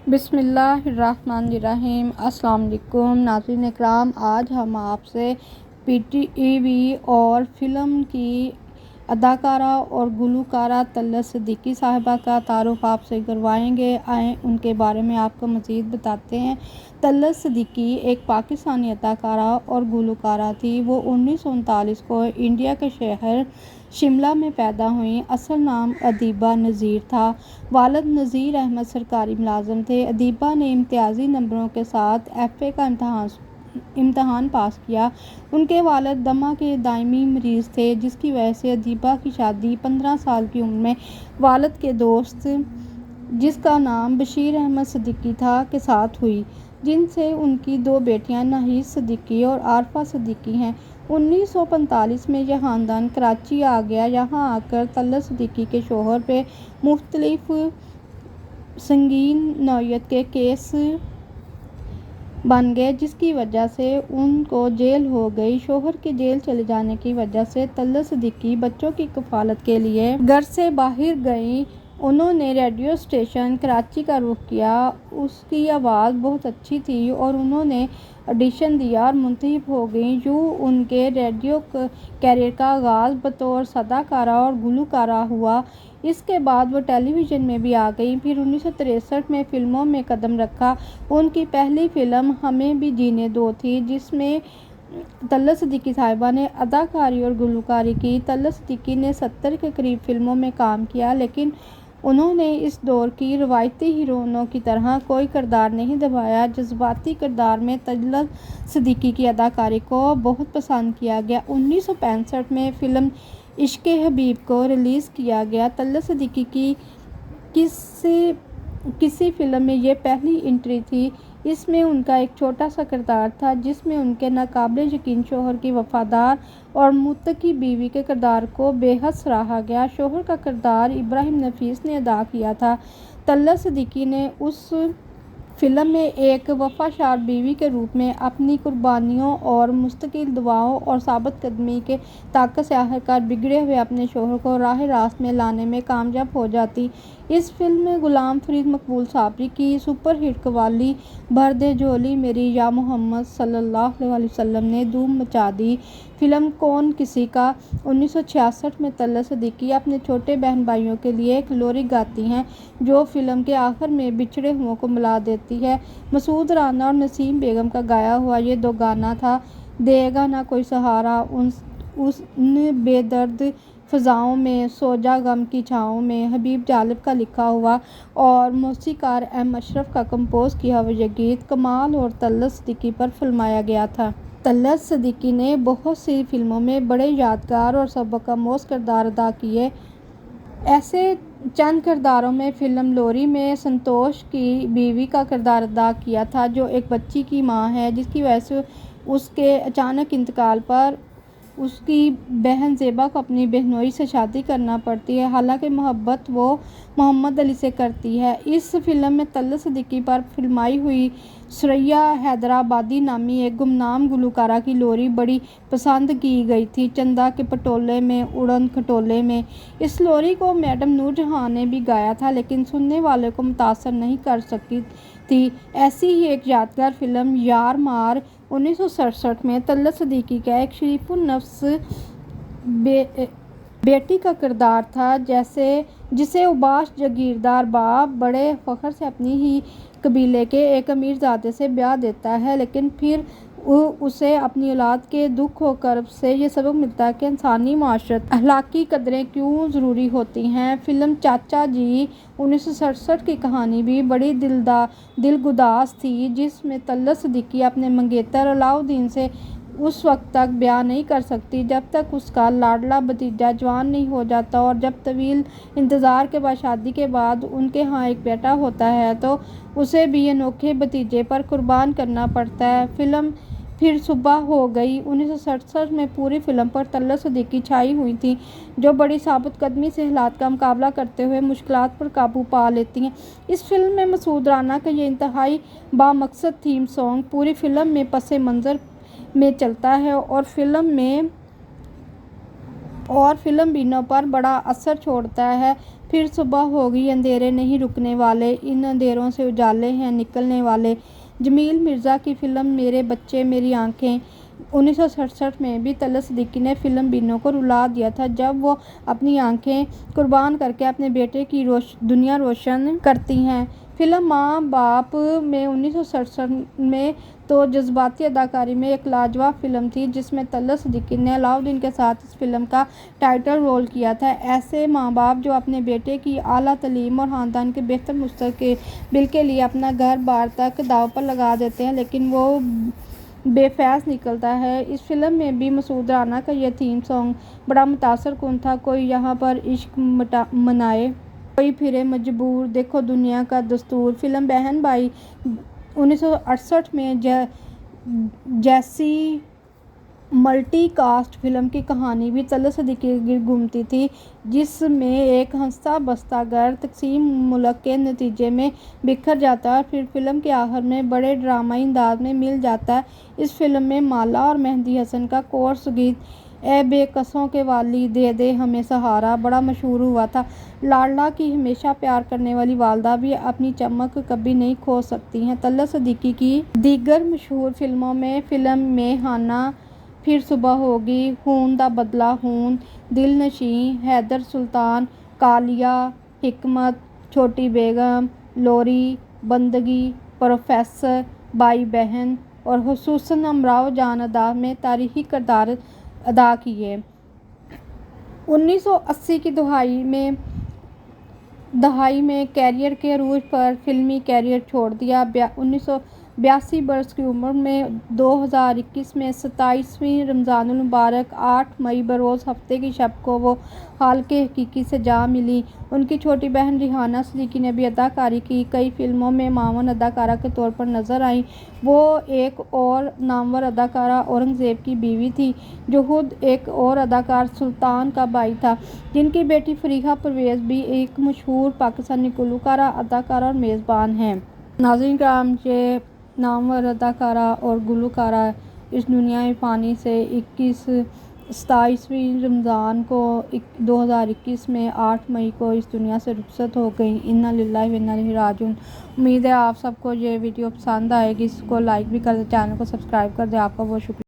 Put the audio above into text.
بسم اللہ الرحمن الرحیم۔ السلام علیکم ناظرین اکرام، آج ہم آپ سے پی ٹی وی اور فلم کی اداکارہ اور گلوکارہ طلعت صدیقی صاحبہ کا تعارف آپ سے کروائیں گے۔ آئیں ان کے بارے میں آپ کو مزید بتاتے ہیں۔ طلعت صدیقی ایک پاکستانی اداکارہ اور گلوکارہ تھی۔ وہ 1939 کو انڈیا کے شہر شملہ میں پیدا ہوئیں۔ اصل نام ادیبہ نذیر تھا۔ والد نذیر احمد سرکاری ملازم تھے۔ ادیبہ نے امتیازی نمبروں کے ساتھ ایف اے کا امتحان پاس کیا۔ ان کے والد دمہ کے دائمی مریض تھے، جس کی وجہ سے ادیبہ کی شادی 15 سال کی عمر میں والد کے دوست، جس کا نام بشیر احمد صدیقی تھا، کے ساتھ ہوئی، جن سے ان کی 2 بیٹیاں ناہید صدیقی اور عارفہ صدیقی ہیں۔ 1945 میں یہ خاندان کراچی آ گیا۔ یہاں آ کر طلعت صدیقی کے شوہر پہ مختلف سنگین نوعیت کے کیس بن گئے، جس کی وجہ سے ان کو جیل ہو گئی۔ شوہر کے جیل چلے جانے کی وجہ سے طلعت صدیقی بچوں کی کفالت کے لیے گھر سے باہر گئیں۔ انہوں نے ریڈیو اسٹیشن کراچی کا رخ کیا۔ اس کی آواز بہت اچھی تھی اور انہوں نے آڈیشن دیا اور منتخب ہو گئیں۔ یوں ان کے ریڈیو کیریئر کا آغاز بطور اداکارہ اور گلوکارہ ہوا۔ اس کے بعد وہ ٹیلی ویژن میں بھی آ گئیں۔ پھر 1963 میں فلموں میں قدم رکھا۔ ان کی پہلی فلم ہمیں بھی جینے دو تھی، جس میں طلعت صدیقی صاحبہ نے اداکاری اور گلوکاری کی۔ طلعت صدیقی نے 70 کے قریب فلموں میں کام کیا، لیکن انہوں نے اس دور کی روایتی ہیروئنوں کی طرح کوئی کردار نہیں نبھایا۔ جذباتی کردار میں طلعت صدیقی کی اداکاری کو بہت پسند کیا گیا۔ 1965 میں فلم عشق حبیب کو ریلیز کیا گیا۔ طلعت صدیقی کی کسی فلم میں یہ پہلی انٹری تھی۔ اس میں ان کا ایک چھوٹا سا کردار تھا، جس میں ان کے ناقابل یقین شوہر کی وفادار اور متقی بیوی کے کردار کو بے حد سراہا گیا۔ شوہر کا کردار ابراہیم نفیس نے ادا کیا تھا۔ طلعت صدیقی نے اس فلم میں ایک وفادار بیوی کے روپ میں اپنی قربانیوں اور مستقل دعاؤں اور ثابت قدمی کی طاقت سے آخرکار بگڑے ہوئے اپنے شوہر کو راہ راست میں لانے میں کامیاب ہو جاتی۔ اس فلم میں غلام فرید مقبول صابری کی سپر ہٹ قوالی بھر دے جھولی میری یا محمد صلی اللہ علیہ وسلم نے دھوم مچا دی۔ فلم کون کسی کا 1966 میں طلعت صدیقی اپنے چھوٹے بہن بھائیوں کے لیے ایک لوری گاتی ہیں، جو فلم کے آخر میں بچھڑے ہوئوں کو ملا دیتی ہے۔ مسعود رانا اور نسیم بیگم کا گایا ہوا یہ 2 گانا تھا۔ دے گا نہ کوئی سہارا ان بے درد فضاؤں میں، سو جا غم کی چھاؤں میں، حبیب جالب کا لکھا ہوا اور موسیقار ایم اشرف کا کمپوز کیا ہوا یہ گیت کمال اور طلعت صدیقی پر فلمایا گیا تھا۔ طلعت صدیقی نے بہت سی فلموں میں بڑے یادگار اور سبق آموز کردار ادا کیے۔ ایسے چند کرداروں میں فلم لوری میں سنتوش کی بیوی کا کردار ادا کیا تھا، جو ایک بچی کی ماں ہے، جس کی وجہ سے اس کے اچانک انتقال پر اس کی بہن زیبا کو اپنی بہنوئی سے شادی کرنا پڑتی ہے، حالانکہ محبت وہ محمد علی سے کرتی ہے۔ اس فلم میں طلعت صدیقی پر فلمائی ہوئی ثریا حیدرآبادی نامی ایک گمنام گلوکارہ کی لوری بڑی پسند کی گئی تھی۔ چندا کے پٹولے میں، اڑن کھٹولے میں، اس لوری کو میڈم نور جہاں نے بھی گایا تھا، لیکن سننے والوں کو متاثر نہیں کر سکی تھی۔ ایسی ہی ایک یادگار فلم یار مار 1967 میں طلعت صدیقی کا ایک شریف النفس بیٹی کا کردار تھا، جسے اوباش جاگیردار باپ بڑے فخر سے اپنی ہی قبیلے کے ایک امیر زادے سے بیاہ دیتا ہے، لیکن پھر اسے اپنی اولاد کے دکھ و کرب سے یہ سبق ملتا ہے کہ انسانی معاشرت اخلاقی قدریں کیوں ضروری ہوتی ہیں۔ فلم چاچا جی 1967 کی کہانی بھی بڑی دلگداز تھی، جس میں طلعت صدیقی اپنے منگیتر علاؤالدین سے اس وقت تک بیاہ نہیں کر سکتی جب تک اس کا لاڈلا بھتیجا جوان نہیں ہو جاتا، اور جب طویل انتظار کے بعد شادی کے بعد ان کے ہاں ایک بیٹا ہوتا ہے تو اسے بھی انوکھے بھتیجے پر قربان کرنا پڑتا ہے۔ فلم پھر صبح ہو گئی 1967 میں پوری فلم پر طلعت صدیقی چھائی ہوئی تھیں، جو بڑی ثابت قدمی سے حالات کا مقابلہ کرتے ہوئے مشکلات پر قابو پا لیتی ہیں۔ اس فلم میں مسعود رانا کا یہ انتہائی بامقصد تھیم سانگ پوری فلم میں پس منظر میں چلتا ہے اور فلم بینوں پر بڑا اثر چھوڑتا ہے۔ پھر صبح ہوگی، اندھیرے نہیں رکنے والے، ان اندھیروں سے اجالے ہیں نکلنے والے۔ جمیل مرزا کی فلم میرے بچے میری آنکھیں 1967 میں بھی طلعت صدیقی نے فلم بینوں کو رلا دیا تھا جب وہ اپنی آنکھیں قربان کرکے اپنے بیٹے کی دنیا روشن کرتی ہیں۔ فلم ماں باپ میں 1967 میں تو جذباتی اداکاری میں ایک لاجواب فلم تھی جس میں طلعت صدیقی نے علاؤالدین کے ساتھ اس فلم کا ٹائٹل رول کیا تھا۔ ایسے ماں باپ جو اپنے بیٹے کی اعلیٰ تعلیم اور خاندان کے بہتر مستقبل کے لیے اپنا گھر بار تک داؤ پر لگا دیتے ہیں لیکن وہ بے فیض نکلتا ہے۔ اس فلم میں بھی مسعود رانا کا یہ تھیم سانگ بڑا متاثر کن تھا۔ کوئی یہاں پر عشق منائے، کوئی پھرے مجبور، دیکھو دنیا کا دستور۔ فلم بہن بھائی 1968 میں جیسی ملٹی کاسٹ فلم کی کہانی بھی طلعت صدیقی کے گرد گھومتی تھی جس میں ایک ہنستا بستا گھر تقسیم ملک کے نتیجے میں بکھر جاتا ہے اور پھر فلم کے آخر میں بڑے ڈرامائی انداز میں مل جاتا ہے۔ اس فلم میں مالا اور مہدی حسن کا کورس گیت اے بے کسوں کے والی دے دے ہمیں سہارا بڑا مشہور ہوا تھا۔ لاڈلا کی ہمیشہ پیار کرنے والی والدہ بھی اپنی چمک کبھی نہیں کھو سکتی ہیں۔ طلعت صدیقی کی دیگر مشہور فلموں میں فلم میخانہ، پھر صبح ہوگی، خون دا بدلہ خون، دل نشیں، حیدر سلطان، کالیا، حکمت، چھوٹی بیگم، لوری، بندگی، پروفیسر، بھائی بہن اور خصوصاً امراؤ جان ادا میں تاریخی کردار ادا کیے۔ 1980 کی دہائی میں کیریئر کے عروج پر فلمی کیریئر چھوڑ دیا۔ 82 برس کی عمر میں 2021 میں 27ویں رمضان المبارک 8 مئی بروز ہفتے کی شب کو وہ خالق حقیقی سے جا ملی۔ ان کی چھوٹی بہن ریحانہ صدیقی نے بھی اداکاری کی، کئی فلموں میں معاون اداکارہ کے طور پر نظر آئیں۔ وہ ایک اور نامور اداکارہ اورنگزیب کی بیوی تھیں جو خود ایک اور اداکار سلطان کا بھائی تھا، جن کی بیٹی فریحہ پرویز بھی ایک مشہور پاکستانی گلوکارہ، اداکارہ اور میزبان ہیں۔ ناظرین کرام، یہ نامور اداکارہ اور گلوکارہ اس دنیا فانی سے 27ویں رمضان کو 2021 میں 8 مئی کو اس دنیا سے رخصت ہو گئیں۔ انا للہ و انا الیہ راجعون۔ امید ہے آپ سب کو یہ ویڈیو پسند آئے گی، اس کو لائک بھی کر دیں، چینل کو سبسکرائب کر دیں۔ آپ کا بہت شکریہ۔